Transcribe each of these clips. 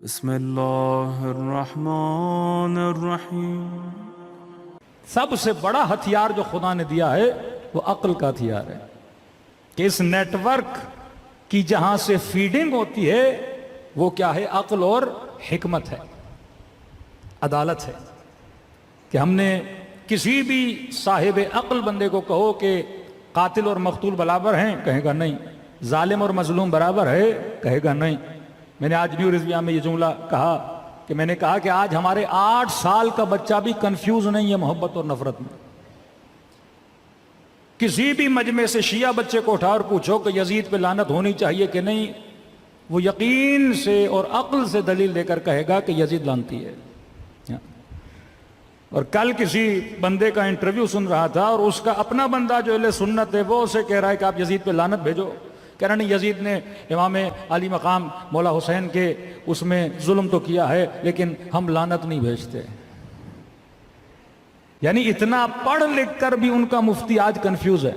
بسم اللہ الرحمن الرحیم۔ سب سے بڑا ہتھیار جو خدا نے دیا ہے وہ عقل کا ہتھیار ہے کہ اس نیٹ ورک کی جہاں سے فیڈنگ ہوتی ہے وہ کیا ہے؟ عقل اور حکمت ہے، عدالت ہے۔ کہ ہم نے کسی بھی صاحب عقل بندے کو کہو کہ قاتل اور مقتول برابر ہیں، کہے گا نہیں۔ ظالم اور مظلوم برابر ہے، کہے گا نہیں۔ میں نے آج نیو رضویہ میں یہ جملہ کہا کہ میں نے کہا کہ آج ہمارے 8 سال کا بچہ بھی کنفیوز نہیں ہے محبت اور نفرت میں۔ کسی بھی مجمع سے شیعہ بچے کو اٹھا اور پوچھو کہ یزید پہ لعنت ہونی چاہیے کہ نہیں، وہ یقین سے اور عقل سے دلیل دے کر کہے گا کہ یزید لعنتی ہے۔ اور کل کسی بندے کا انٹرویو سن رہا تھا اور اس کا اپنا بندہ جو اہل سنت ہے وہ اسے کہہ رہا ہے کہ آپ یزید پہ لعنت بھیجو۔ کہہ رہا نہیں، یزید نے امام علی مقام مولا حسین کے اس میں ظلم تو کیا ہے لیکن ہم لعنت نہیں بھیجتے۔ یعنی اتنا پڑھ لکھ کر بھی ان کا مفتی آج کنفیوز ہے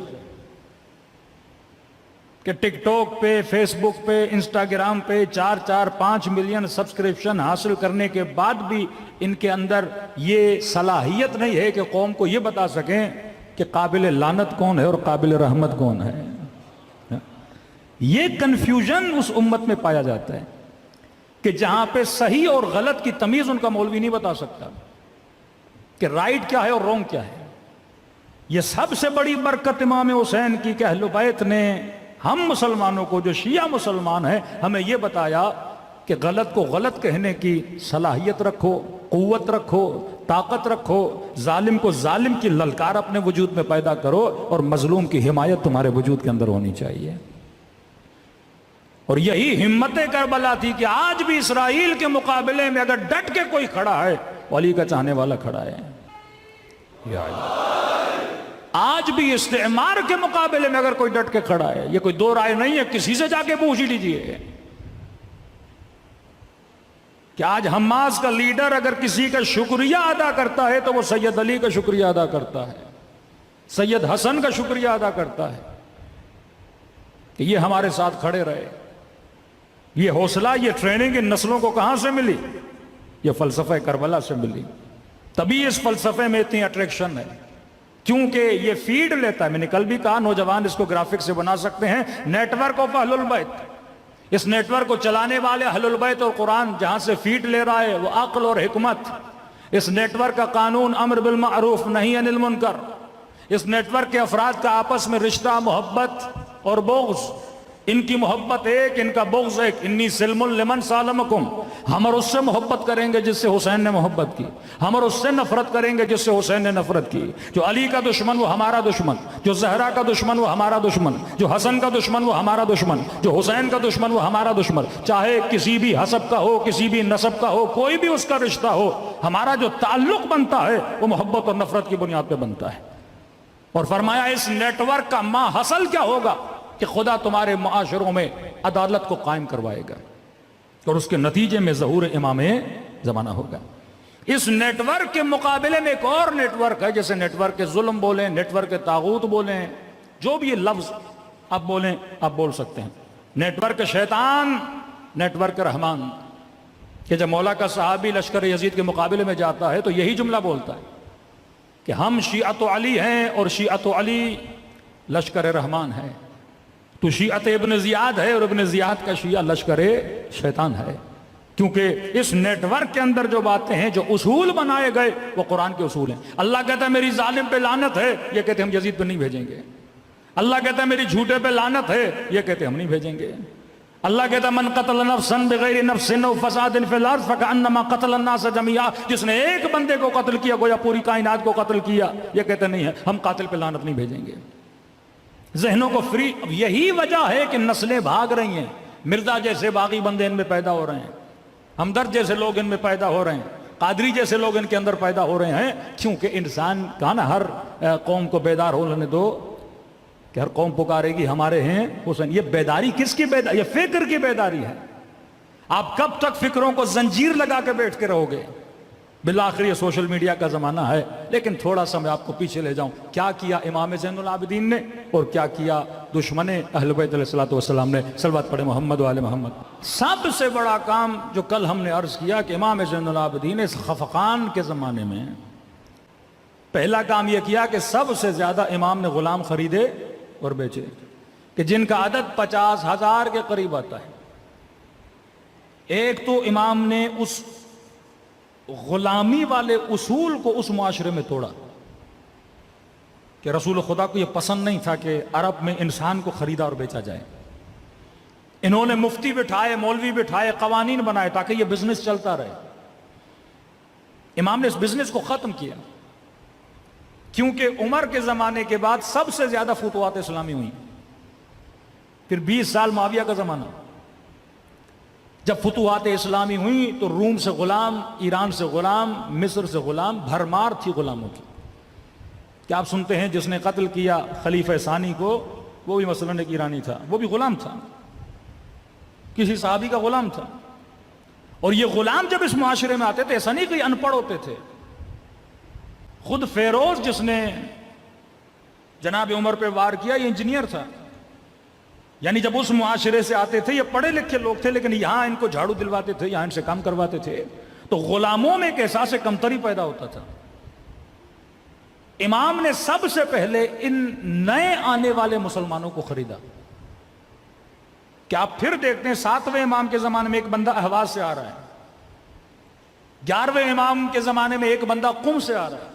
کہ ٹک ٹاک پہ، فیس بک پہ، انسٹاگرام پہ 4-5 ملین سبسکرپشن حاصل کرنے کے بعد بھی ان کے اندر یہ صلاحیت نہیں ہے کہ قوم کو یہ بتا سکیں کہ قابل لعنت کون ہے اور قابل رحمت کون ہے۔ یہ کنفیوژن اس امت میں پایا جاتا ہے کہ جہاں پہ صحیح اور غلط کی تمیز ان کا مولوی نہیں بتا سکتا کہ رائٹ کیا ہے اور رونگ کیا ہے۔ یہ سب سے بڑی برکت امام حسین کی کہ اہل بیت نے ہم مسلمانوں کو، جو شیعہ مسلمان ہیں، ہمیں یہ بتایا کہ غلط کو غلط کہنے کی صلاحیت رکھو، قوت رکھو، طاقت رکھو، ظالم کو ظالم کی للکار اپنے وجود میں پیدا کرو اور مظلوم کی حمایت تمہارے وجود کے اندر ہونی چاہیے۔ اور یہی ہمت کربلا تھی کہ آج بھی اسرائیل کے مقابلے میں اگر ڈٹ کے کوئی کھڑا ہے، علی کا چاہنے والا کھڑا ہے۔ آج بھی استعمار کے مقابلے میں اگر کوئی ڈٹ کے کھڑا ہے، یہ کوئی دو رائے نہیں ہے، کسی سے جا کے پوچھ لیجئے کہ آج حماس کا لیڈر اگر کسی کا شکریہ ادا کرتا ہے تو وہ سید علی کا شکریہ ادا کرتا ہے، سید حسن کا شکریہ ادا کرتا ہے کہ یہ ہمارے ساتھ کھڑے رہے۔ یہ حوصلہ، یہ ٹریننگ ان نسلوں کو کہاں سے ملی؟ یہ فلسفہ کربلا سے ملی۔ تبھی اس فلسفے میں اتنی اٹریکشن ہے، کیونکہ یہ فیڈ لیتا ہے۔ میں نے کل بھی کہا نوجوان اس کو گرافک سے بنا سکتے ہیں، نیٹ ورک آف اہل البیت۔ اس نیٹ ورک کو چلانے والے اہل البیت اور قرآن جہاں سے فیڈ لے رہا ہے وہ عقل اور حکمت۔ اس نیٹ ورک کا قانون امر بالمعروف نہی عن المنکر۔ اس نیٹ ورک کے افراد کا آپس میں رشتہ، محبت اور بغض، ان کی محبت ایک، ان کا بغض ایک۔ انی سلم لمن سالمکم، ہم اور اس سے محبت کریں گے جس سے حسین نے محبت کی، ہم اور اس سے نفرت کریں گے جس سے حسین نے نفرت کی۔ جو علی کا دشمن وہ ہمارا دشمن، جو زہرا کا دشمن وہ ہمارا دشمن، جو حسن کا دشمن وہ ہمارا دشمن، جو حسین کا دشمن وہ ہمارا دشمن۔ چاہے کسی بھی حسب کا ہو، کسی بھی نسب کا ہو، کوئی بھی اس کا رشتہ ہو، ہمارا جو تعلق بنتا ہے وہ محبت اور نفرت کی بنیاد پہ بنتا ہے۔ اور فرمایا اس نیٹ ورک کا ما حصل کیا ہوگا کہ خدا تمہارے معاشروں میں عدالت کو قائم کروائے گا اور اس کے نتیجے میں ظہور امام زمانہ ہوگا۔ اس نیٹ ورک کے مقابلے میں ایک اور نیٹ ورک ہے، جیسے نیٹ ورک کے ظلم بولیں، نیٹ ورک کے طاغوت بولیں، جو بھی یہ لفظ آپ بولیں آپ بول سکتے ہیں۔ نیٹ ورک شیطان، نیٹ ورک رحمان، کہ جب مولا کا صحابی لشکر یزید کے مقابلے میں جاتا ہے تو یہی جملہ بولتا ہے کہ ہم شیعت علی ہیں اور شیعت علی لشکر رحمان ہے۔ تو شیعت ابن زیاد ہے اور ابن زیاد کا شیعہ لشکر شیطان ہے، کیونکہ اس نیٹ ورک کے اندر جو باتیں ہیں، جو اصول بنائے گئے وہ قرآن کے اصول ہیں۔ اللہ کہتا ہے میری ظالم پہ لعنت ہے، یہ کہتے ہم یزید پہ نہیں بھیجیں گے۔ اللہ کہتا ہے میری جھوٹے پہ لعنت ہے، یہ کہتے ہم نہیں بھیجیں گے۔ اللہ کہتا ہے من قتل نفسا بغیر نفس او فساد فی الارض فکأنما قتل الناس جميعا، جس نے ایک بندے کو قتل کیا گویا پوری کائنات کو قتل کیا، یہ کہتے نہیں ہے ہم قاتل پہ لعنت نہیں بھیجیں گے۔ ذہنوں کو فری، یہی وجہ ہے کہ نسلیں بھاگ رہی ہیں۔ مرزا جیسے باغی بندے ان میں پیدا ہو رہے ہیں، ہمدرد جیسے لوگ ان میں پیدا ہو رہے ہیں، قادری جیسے لوگ ان کے اندر پیدا ہو رہے ہیں، کیونکہ انسان کا نا ہر قوم کو بیدار ہونے دو کہ ہر قوم پکارے گی ہمارے ہیں حسین۔ یہ بیداری کس کی بیداری؟ یہ فکر کی بیداری ہے۔ آپ کب تک فکروں کو زنجیر لگا کے بیٹھ کے رہو گے؟ بالآخر یہ سوشل میڈیا کا زمانہ ہے، لیکن تھوڑا سا میں آپ کو پیچھے لے جاؤں، کیا کیا امام زین العابدین نے اور کیا کیا دشمن اہل بیت علیہ الصلوۃ والسلام نے؟ صلوات پڑھے محمد و آل محمد۔ سب سے بڑا کام جو کل ہم نے عرض کیا کہ امام زین العابدین اس خفقان کے زمانے میں پہلا کام یہ کیا کہ سب سے زیادہ امام نے غلام خریدے اور بیچے، کہ جن کا عدد 50,000 کے قریب آتا ہے۔ ایک تو امام نے اس غلامی والے اصول کو اس معاشرے میں توڑا کہ رسول خدا کو یہ پسند نہیں تھا کہ عرب میں انسان کو خریدا اور بیچا جائے۔ انہوں نے مفتی بٹھائے، مولوی بٹھائے، قوانین بنائے تاکہ یہ بزنس چلتا رہے۔ امام نے اس بزنس کو ختم کیا، کیونکہ عمر کے زمانے کے بعد سب سے زیادہ فتوحات اسلامی ہوئی، پھر 20 سال معاویہ کا زمانہ۔ جب فتوحات اسلامی ہوئی تو روم سے غلام، ایران سے غلام، مصر سے غلام، بھرمار تھی غلاموں کی۔ کیا آپ سنتے ہیں جس نے قتل کیا خلیفہ ثانی کو، وہ بھی مثلاً ایک ایرانی تھا، وہ بھی غلام تھا، کسی صحابی کا غلام تھا۔ اور یہ غلام جب اس معاشرے میں آتے تھے، ایسا نہیں کہ ان پڑھ ہوتے تھے۔ خود فیروز جس نے جناب عمر پہ وار کیا، یہ انجینئر تھا، یعنی جب اس معاشرے سے آتے تھے یہ پڑھے لکھے لوگ تھے، لیکن یہاں ان کو جھاڑو دلواتے تھے، یہاں ان سے کام کرواتے تھے، تو غلاموں میں ایک احساس کمتری پیدا ہوتا تھا۔ امام نے سب سے پہلے ان نئے آنے والے مسلمانوں کو خریدا۔ کہ آپ پھر دیکھتے ہیں 7ویں امام کے زمانے میں ایک بندہ اہواز سے آ رہا ہے، 11ویں امام کے زمانے میں ایک بندہ قم سے آ رہا ہے،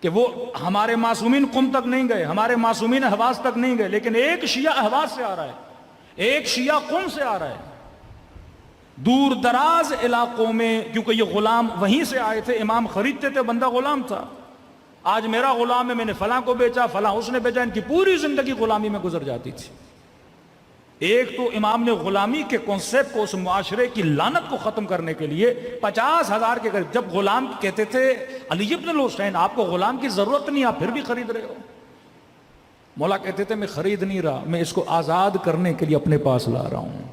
کہ وہ ہمارے معصومین قم تک نہیں گئے، ہمارے معصومین اہواز تک نہیں گئے، لیکن ایک شیعہ اہواز سے آ رہا ہے، ایک شیعہ قم سے آ رہا ہے۔ دور دراز علاقوں میں، کیونکہ یہ غلام وہیں سے آئے تھے، امام خریدتے تھے، بندہ غلام تھا۔ آج میرا غلام ہے، میں نے فلاں کو بیچا، فلاں اس نے بیچا، ان کی پوری زندگی غلامی میں گزر جاتی تھی۔ ایک تو امام نے غلامی کے کنسیپٹ کو، اس معاشرے کی لعنت کو ختم کرنے کے لیے 50,000 کے قریب، جب غلام کہتے تھے علی ابن الحسین آپ کو غلام کی ضرورت نہیں، آپ پھر بھی خرید رہے ہو، مولا کہتے تھے میں خرید نہیں رہا، میں اس کو آزاد کرنے کے لیے اپنے پاس لا رہا ہوں۔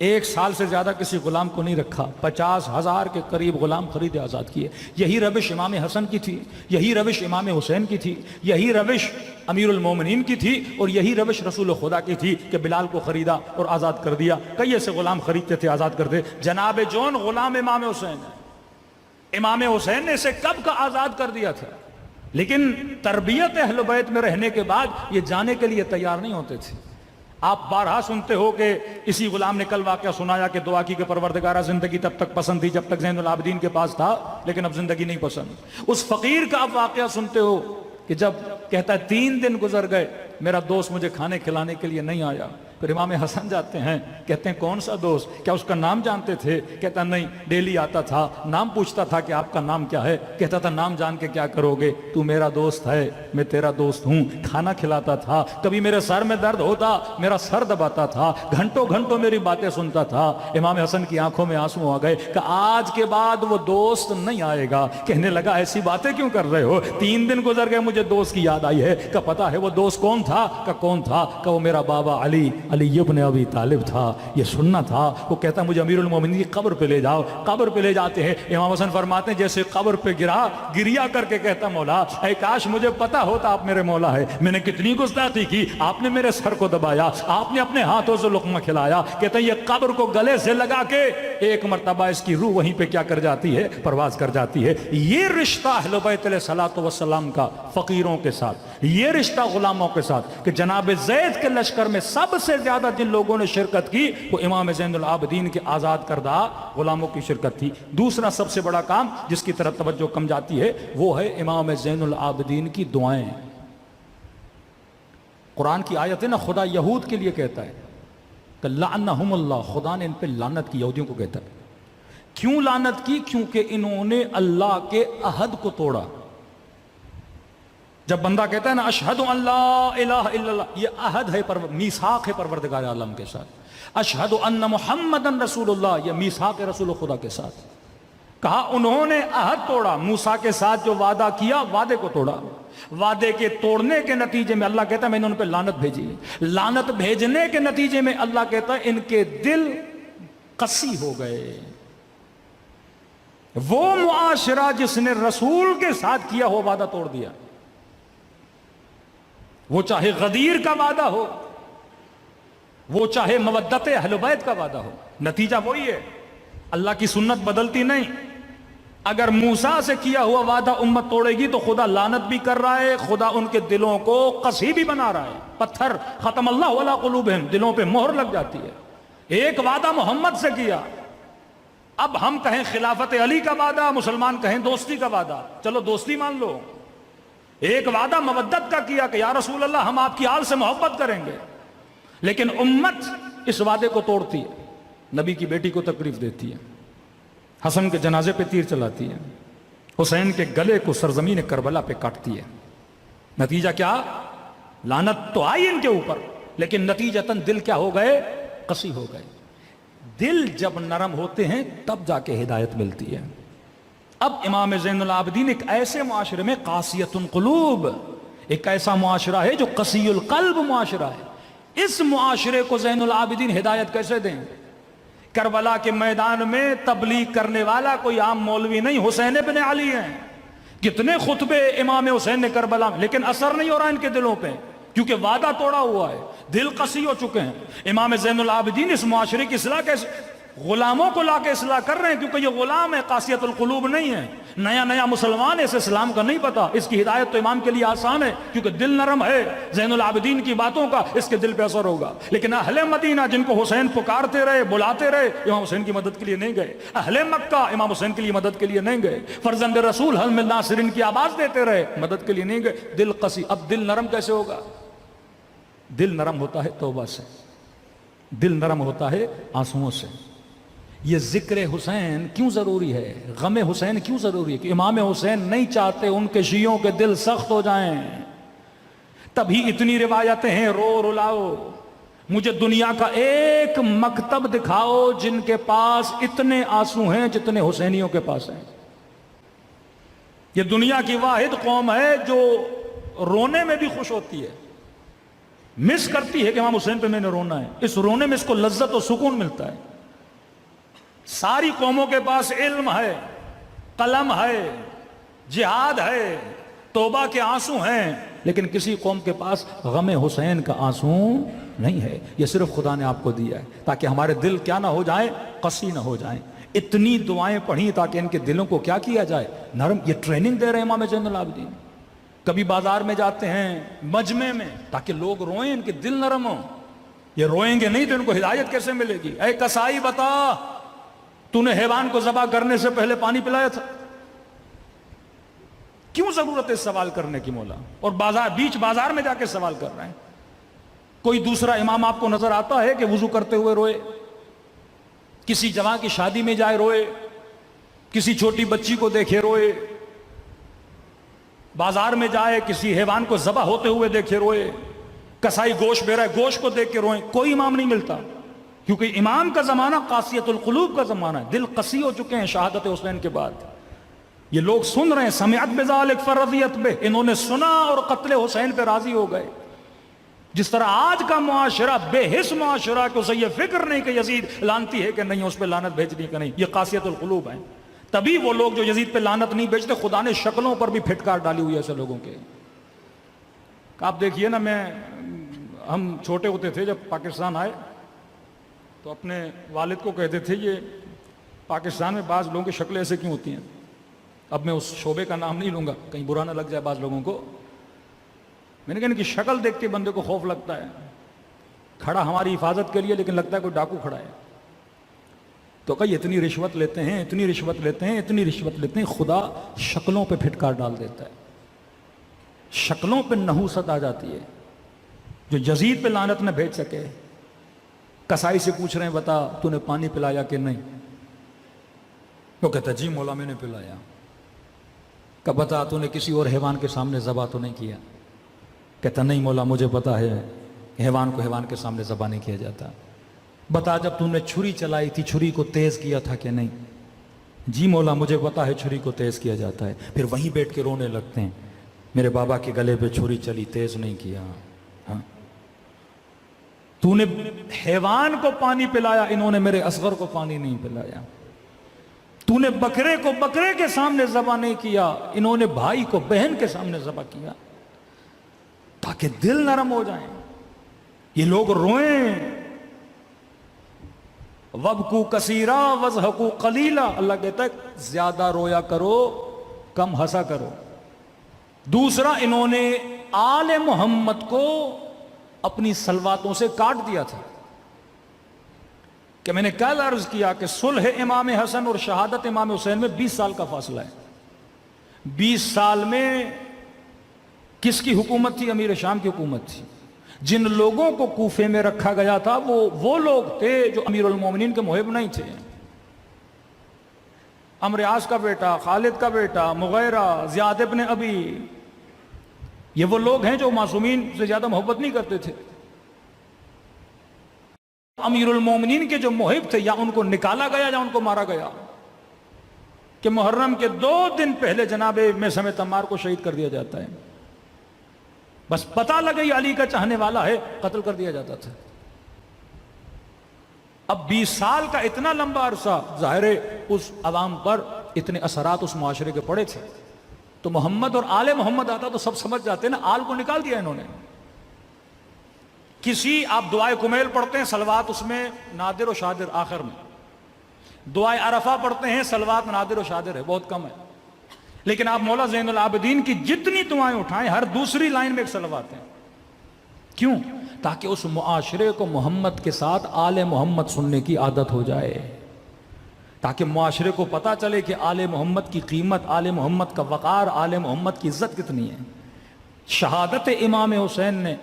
1 سال سے زیادہ کسی غلام کو نہیں رکھا، 50,000 کے قریب غلام خریدے، آزاد کیے۔ یہی روش امام حسن کی تھی، یہی روش امام حسین کی تھی، یہی روش امیر المومنین کی تھی، اور یہی روش رسول خدا کی تھی کہ بلال کو خریدا اور آزاد کر دیا۔ کئی ایسے غلام خریدتے تھے، آزاد کرتے۔ جناب جون غلام امام حسین ہے، امام حسین نے اسے کب کا آزاد کر دیا تھا، لیکن تربیت اہل بیت میں رہنے کے بعد یہ جانے کے لیے تیار نہیں ہوتے تھے۔ آپ بارہا سنتے ہو کہ اسی غلام نے کل واقعہ سنایا کہ دعا کی کہ پروردگارہ زندگی تب تک پسند تھی جب تک زین العابدین کے پاس تھا، لیکن اب زندگی نہیں پسند۔ اس فقیر کا آپ واقعہ سنتے ہو کہ جب کہتا ہے 3 دن گزر گئے، میرا دوست مجھے کھانے کھلانے کے لیے نہیں آیا۔ پھر امام حسن جاتے ہیں، کہتے ہیں کون سا دوست، کیا اس کا نام جانتے تھے؟ کہتا نہیں، ڈیلی آتا تھا، نام پوچھتا تھا کہ آپ کا نام کیا ہے، کہتا تھا نام جان کے کیا کرو گے، تو میرا دوست ہے، میں تیرا دوست ہوں۔ کھانا کھلاتا تھا، کبھی میرے سر میں درد ہوتا میرا سر دباتا تھا، گھنٹوں گھنٹوں میری باتیں سنتا تھا۔ امام حسن کی آنکھوں میں آنسو آ گئے کہ آج کے بعد وہ دوست نہیں آئے گا۔ کہنے لگا ایسی باتیں کیوں کر رہے ہو، 3 دن گزر گئے مجھے دوست کی یاد آئی ہے۔ کہ پتا ہے وہ دوست کون تھا؟ کہ کون تھا؟ کہ وہ میرا بابا علی ابن ابی طالب تھا۔ یہ سننا تھا۔ وہ کہتا مجھے امیر المومنین کی قبر پہ لے جاؤ۔ قبر پہ لے جاتے ہیں، امام حسن فرماتے ہیں جیسے قبر پہ گریا کر کے کہتا مولا اے کاش مجھے پتا ہوتا آپ میرے مولا ہے، میں نے کتنی گستاخی کی، آپ نے میرے سر کو دبایا، آپ نے اپنے ہاتھوں سے لقمہ کھلایا۔ کہتے ہیں یہ قبر کو گلے سے لگا کے ایک مرتبہ اس کی روح وہیں پہ کیا کر جاتی ہے، پرواز کر جاتی ہے۔ یہ رشتہ اہل بیت علیہ الصلوۃ والسلام کا فقیروں کے ساتھ، یہ رشتہ غلاموں کے ساتھ، کہ جناب زید کے لشکر میں سب سے زیادہ جن لوگوں نے شرکت کی وہ امام زین العابدین کے آزاد کردہ غلاموں کی شرکت تھی۔ دوسرا سب سے بڑا کام جس کی طرف توجہ کم جاتی ہے وہ ہے امام زین العابدین کی دعائیں۔ قرآن کی آیت ہے نا، خدا یہود کے لیے کہتا ہے کہ لعنہم اللہ، خدا نے ان پہ لعنت کی، یہودیوں کو کہتا ہے۔ کیوں لعنت کی؟ کیونکہ انہوں نے اللہ کے عہد کو توڑا۔ جب بندہ کہتا ہے نا اشہد ان لا الہ الا اللہ، یہ عہد ہے، میثاق ہے پروردگار عالم کے ساتھ۔ اشہد ان محمد رسول اللہ، یہ میثاق ہے رسول خدا کے ساتھ۔ کہا انہوں نے عہد توڑا، موسیٰ کے ساتھ جو وعدہ کیا وعدے کو توڑا۔ وعدے کے توڑنے کے نتیجے میں اللہ کہتا ہے میں نے ان پہ لعنت بھیجی۔ لعنت بھیجنے کے نتیجے میں اللہ کہتا ہے ان کے دل قسی ہو گئے۔ وہ معاشرہ جس نے رسول کے ساتھ کیا ہو وعدہ توڑ دیا، وہ چاہے غدیر کا وعدہ ہو، وہ چاہے مودت اہل بیت کا وعدہ ہو، نتیجہ وہی ہے۔ اللہ کی سنت بدلتی نہیں۔ اگر موسیٰ سے کیا ہوا وعدہ امت توڑے گی تو خدا لعنت بھی کر رہا ہے، خدا ان کے دلوں کو قسی بھی بنا رہا ہے، پتھر ختم اللہ علی قلوبہم، دلوں پہ مہر لگ جاتی ہے۔ ایک وعدہ محمد سے کیا، اب ہم کہیں خلافت علی کا وعدہ، مسلمان کہیں دوستی کا وعدہ، چلو دوستی مان لو۔ ایک وعدہ مودت کا کیا کہ یا رسول اللہ ہم آپ کی آل سے محبت کریں گے، لیکن امت اس وعدے کو توڑتی ہے، نبی کی بیٹی کو تکلیف دیتی ہے، حسن کے جنازے پہ تیر چلاتی ہے، حسین کے گلے کو سرزمین کربلا پہ کاٹتی ہے۔ نتیجہ کیا؟ لعنت تو آئی ان کے اوپر، لیکن نتیجتاً دل کیا ہو گئے؟ قسی ہو گئے۔ دل جب نرم ہوتے ہیں تب جا کے ہدایت ملتی ہے۔ اب امام زین العابدین ایک ایسے معاشرے میں قاسیۃ القلوب، ایک ایسا معاشرہ ہے جو قسی القلب معاشرہ ہے، اس معاشرے کو زین العابدین ہدایت کیسے دیں؟ کربلا کے میدان میں تبلیغ کرنے والا کوئی عام مولوی نہیں، حسین ابن علی ہیں، کتنے خطبے امام حسین نے کربلا میں، لیکن اثر نہیں ہو رہا ان کے دلوں پہ، کیونکہ وعدہ توڑا ہوا ہے، دل قسی ہو چکے ہیں۔ امام زین العابدین اس معاشرے کی اصلاح کیسے؟ غلاموں کو لا کے اصلاح کر رہے ہیں، کیونکہ یہ غلام ہے، قاسیت القلوب نہیں ہے، نیا مسلمان ہے، اسے اسلام کا نہیں پتا، اس کی ہدایت تو امام کے لیے آسان ہے کیونکہ دل نرم ہے، زین العابدین کی باتوں کا اس کے دل پہ اثر ہوگا۔ لیکن اہل مدینہ جن کو حسین پکارتے رہے، بلاتے رہے، امام حسین کی مدد کے لیے نہیں گئے، اہل مکہ امام حسین کے لیے مدد کے لیے نہیں گئے، فرزند رسول حل من ناصرین کی آواز دیتے رہے، مدد کے لیے نہیں گئے، دل قسی۔ اب دل نرم کیسے ہوگا؟ دل نرم ہوتا ہے توبہ سے، دل نرم ہوتا ہے آنسوؤں سے۔ یہ ذکر حسین کیوں ضروری ہے، غم حسین کیوں ضروری ہے؟ کہ امام حسین نہیں چاہتے ان کے شیعوں کے دل سخت ہو جائیں، تبھی اتنی روایتیں ہیں، رو رلاؤ، مجھے دنیا کا ایک مکتب دکھاؤ جن کے پاس اتنے آنسو ہیں جتنے حسینیوں کے پاس ہیں۔ یہ دنیا کی واحد قوم ہے جو رونے میں بھی خوش ہوتی ہے، مس کرتی ہے کہ امام حسین پہ میں نے رونا ہے، اس رونے میں اس کو لذت و سکون ملتا ہے۔ ساری قوموں کے پاس علم ہے، قلم ہے، جہاد ہے، توبہ کے آنسو ہیں، لیکن کسی قوم کے پاس غم حسین کا آنسو نہیں ہے۔ یہ صرف خدا نے آپ کو دیا ہے تاکہ ہمارے دل کیا نہ ہو جائیں، قسی نہ ہو جائیں۔ اتنی دعائیں پڑھی تاکہ ان کے دلوں کو کیا کیا جائے؟ نرم۔ یہ ٹریننگ دے رہے ہیں امام زین العابدین۔ کبھی بازار میں جاتے ہیں، مجمع میں، تاکہ لوگ روئیں، ان کے دل نرم ہوں۔ یہ روئیں گے نہیں تو ان کو ہدایت کیسے ملے گی؟ اے کسائی بتا، تو نے حیوان کو ذبح کرنے سے پہلے پانی پلایا تھا؟ کیوں ضرورت ہے سوال کرنے کی مولا؟ اور بیچ بازار میں جا کے سوال کر رہے ہیں۔ کوئی دوسرا امام آپ کو نظر آتا ہے کہ وضو کرتے ہوئے روئے، کسی جوان کی شادی میں جائے روئے، کسی چھوٹی بچی کو دیکھے روئے، بازار میں جائے کسی حیوان کو ذبح ہوتے ہوئے دیکھے روئے، کسائی گوشت بے رہا ہے گوشت کو دیکھ کے روئے؟ کوئی امام نہیں ملتا، کیونکہ امام کا زمانہ قاسیت القلوب کا زمانہ ہے، دل قسی ہو چکے ہیں شہادت حسین کے بعد۔ یہ لوگ سن رہے ہیں، سمعت بذالک فرضیت بہ، انہوں نے سنا اور قتل حسین پہ راضی ہو گئے۔ جس طرح آج کا معاشرہ بے حس معاشرہ کہ اسے یہ فکر نہیں کہ یزید لانتی ہے کہ نہیں، اس پہ لعنت بھیجنی کہ نہیں، یہ قاسیت القلوب ہیں۔ تبھی وہ لوگ جو یزید پہ لعنت نہیں بھیجتے، خدا نے شکلوں پر بھی پھٹکار ڈالی ہوئی ہے ایسے لوگوں کے۔ آپ دیکھیے نا، ہم چھوٹے ہوتے تھے جب پاکستان آئے تو اپنے والد کو کہتے تھے یہ پاکستان میں بعض لوگوں کی شکلیں ایسے کیوں ہوتی ہیں۔ اب میں اس شعبے کا نام نہیں لوں گا کہیں برا نہ لگ جائے بعض لوگوں کو۔ میں نے کہا ان کی شکل دیکھ کے بندے کو خوف لگتا ہے، کھڑا ہماری حفاظت کے لیے لیکن لگتا ہے کوئی ڈاکو کھڑا ہے۔ تو کہیں اتنی رشوت لیتے ہیں، اتنی رشوت لیتے ہیں، اتنی رشوت لیتے ہیں، خدا شکلوں پہ پھٹکار ڈال دیتا ہے، شکلوں پہ نحوست آ جاتی ہے۔ جو یزید پہ لعنت نہ بھیج سکے، کسائی سے پوچھ رہے ہیں بتا تو نے پانی پلایا کہ نہیں؟ وہ کہتا جی مولا میں نے پلایا۔ کہ بتا تو نے کسی اور حیوان کے سامنے ذبح تو نہیں کیا؟ کہتا نہیں مولا مجھے پتا ہے حیوان کو حیوان کے سامنے ذبح نہیں کیا جاتا۔ بتا جب تو نے چھری چلائی تھی چھری کو تیز کیا تھا کہ نہیں؟ جی مولا مجھے پتا ہے چھری کو تیز کیا جاتا ہے۔ پھر وہیں بیٹھ کے رونے لگتے ہیں، میرے بابا کے گلے پہ چھری چلی، تیز نہیں کیا۔ ہاں تو نے حیوان کو پانی پلایا، انہوں نے میرے اصغر کو پانی نہیں پلایا۔ تو نے بکرے کو بکرے کے سامنے ذبح نہیں کیا، انہوں نے بھائی کو بہن کے سامنے ذبح کیا تاکہ دل نرم ہو جائیں، یہ لوگ روئیں۔ وَبْكُوا كَثِيرًا وَاضْحَكُوا قَلِيلًا، اللہ کہتا ہے زیادہ رویا کرو کم ہنسا کرو۔ دوسرا، انہوں نے آل محمد کو اپنی صلواتوں سے کاٹ دیا تھا کہ میں نے کل عرض کیا کہ صلح امام حسن اور شہادت امام حسین میں 20 سال کا فاصلہ ہے۔ 20 سال میں کس کی حکومت تھی؟ امیر شام کی حکومت تھی۔ جن لوگوں کو کوفے میں رکھا گیا تھا وہ لوگ تھے جو امیر المومنین کے محب نہیں تھے۔ عمرو عاص کا بیٹا، خالد کا بیٹا، مغیرہ، زیاد ابن ابی، یہ وہ لوگ ہیں جو معصومین سے زیادہ محبت نہیں کرتے تھے۔ امیر المومنین کے جو محب تھے یا ان کو نکالا گیا یا ان کو مارا گیا کہ محرم کے 2 دن پہلے جناب میثم تمار کو شہید کر دیا جاتا ہے، بس پتہ لگئی علی کا چاہنے والا ہے، قتل کر دیا جاتا تھا۔ اب 20 سال کا اتنا لمبا عرصہ، ظاہر ہے اس عوام پر اتنے اثرات اس معاشرے کے پڑے تھے، تو محمد اور آل محمد آتا تو سب سمجھ جاتے نا، آل کو نکال دیا انہوں نے۔ کسی آپ دعائے کمیل پڑھتے ہیں، صلوات اس میں نادر و شادر آخر میں، دعائے عرفہ پڑھتے ہیں، صلوات نادر و شادر ہے، بہت کم ہے، لیکن آپ مولا زین العابدین کی جتنی دعائیں اٹھائیں ہر دوسری لائن میں ایک صلوات ہے۔ کیوں؟ تاکہ اس معاشرے کو محمد کے ساتھ آل محمد سننے کی عادت ہو جائے، تاکہ معاشرے کو پتا چلے کہ آل محمد کی قیمت، آل محمد کا وقار، آل محمد کی عزت کتنی ہے۔ شہادت امام حسین نے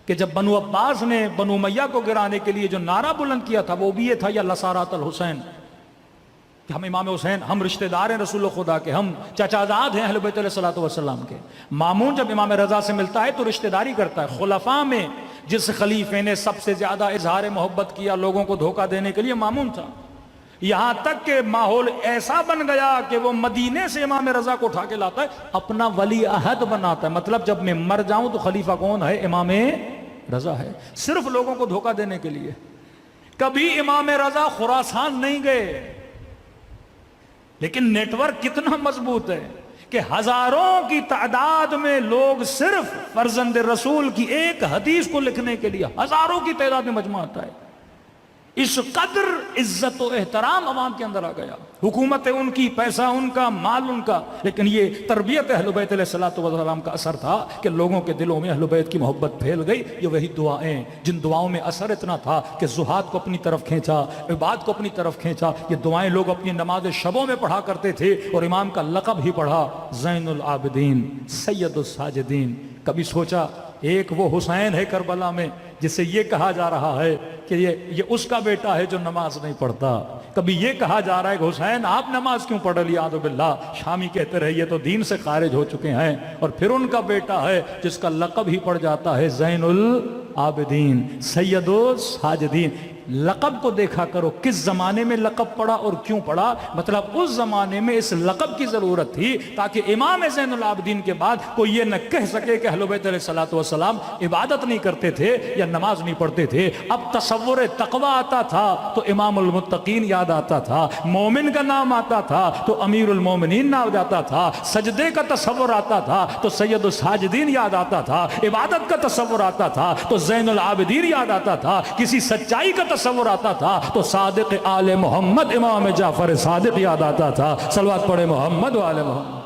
کہ جب بنو عباس نے بنو امیہ کو گرانے کے لیے جو نعرہ بلند کیا تھا وہ بھی یہ تھا، یا لسارات الحسین، کہ ہم امام حسین، ہم رشتہ دار ہیں رسول خدا کے، ہم چچا زاد ہیں اہل بیت علیہ الصلوۃ والسلام کے۔ مامون جب امام رضا سے ملتا ہے تو رشتہ داری کرتا ہے۔ خلفاء میں جس خلیفے نے سب سے زیادہ اظہار محبت کیا لوگوں کو دھوکہ دینے کے لیے، مامون تھا۔ یہاں تک کہ ماحول ایسا بن گیا کہ وہ مدینے سے امام رضا کو اٹھا کے لاتا ہے، اپنا ولی عہد بناتا ہے، مطلب جب میں مر جاؤں تو خلیفہ کون ہے؟ امام رضا ہے، صرف لوگوں کو دھوکہ دینے کے لیے۔ کبھی امام رضا خراسان نہیں گئے، لیکن نیٹ ورک کتنا مضبوط ہے کہ ہزاروں کی تعداد میں لوگ صرف فرزند رسول کی ایک حدیث کو لکھنے کے لیے ہزاروں کی تعداد میں مجمع آتا ہے۔ اس قدر عزت و احترام عوام کے اندر آ گیا، حکومت ان کی، پیسہ ان کا، مال ان کا، لیکن یہ تربیت اہل بیت علیہ الصلوۃ والسلام کا اثر تھا کہ لوگوں کے دلوں میں اہل بیت کی محبت پھیل گئی۔ یہ وہی دعائیں جن دعاؤں میں اثر اتنا تھا کہ زہاد کو اپنی طرف کھینچا، عباد کو اپنی طرف کھینچا۔ یہ دعائیں لوگ اپنی نماز شبوں میں پڑھا کرتے تھے، اور امام کا لقب ہی پڑھا، زین العابدین، سید الساجدین۔ کبھی سوچا ایک وہ حسین ہے کربلا میں جس سے یہ کہا جا رہا ہے کہ یہ اس کا بیٹا ہے جو نماز نہیں پڑھتا، کبھی یہ کہا جا رہا ہے کہ حسین آپ نماز کیوں پڑھ رہی؟ اعوذ باللہ، شامی کہتے رہے یہ تو دین سے خارج ہو چکے ہیں، اور پھر ان کا بیٹا ہے جس کا لقب ہی پڑ جاتا ہے زین العابدین، سید الساجدین۔ لقب کو دیکھا کرو، کس زمانے میں لقب پڑا اور کیوں پڑا، مطلب اس زمانے میں اس لقب کی ضرورت تھی تاکہ امام زین العابدین کے بعد کوئی یہ نہ کہہ سکے کہ اہل بیت علیہ الصلوۃ والسلام عبادت نہیں کرتے تھے یا نماز نہیں پڑھتے تھے۔ اب تصور تقوی آتا تھا تو امام المتقین یاد آتا تھا، مومن کا نام آتا تھا تو امیر المومنین نام جاتا تھا، سجدے کا تصور آتا تھا تو سید الساجدین یاد آتا تھا، عبادت کا تصور آتا تھا تو زین العابدین یاد آتا تھا، کسی سچائی کا تصور آتا تھا تو صادق آل محمد امام جعفر صادق یاد آتا تھا۔ صلوات پڑھے محمد و آل محمد۔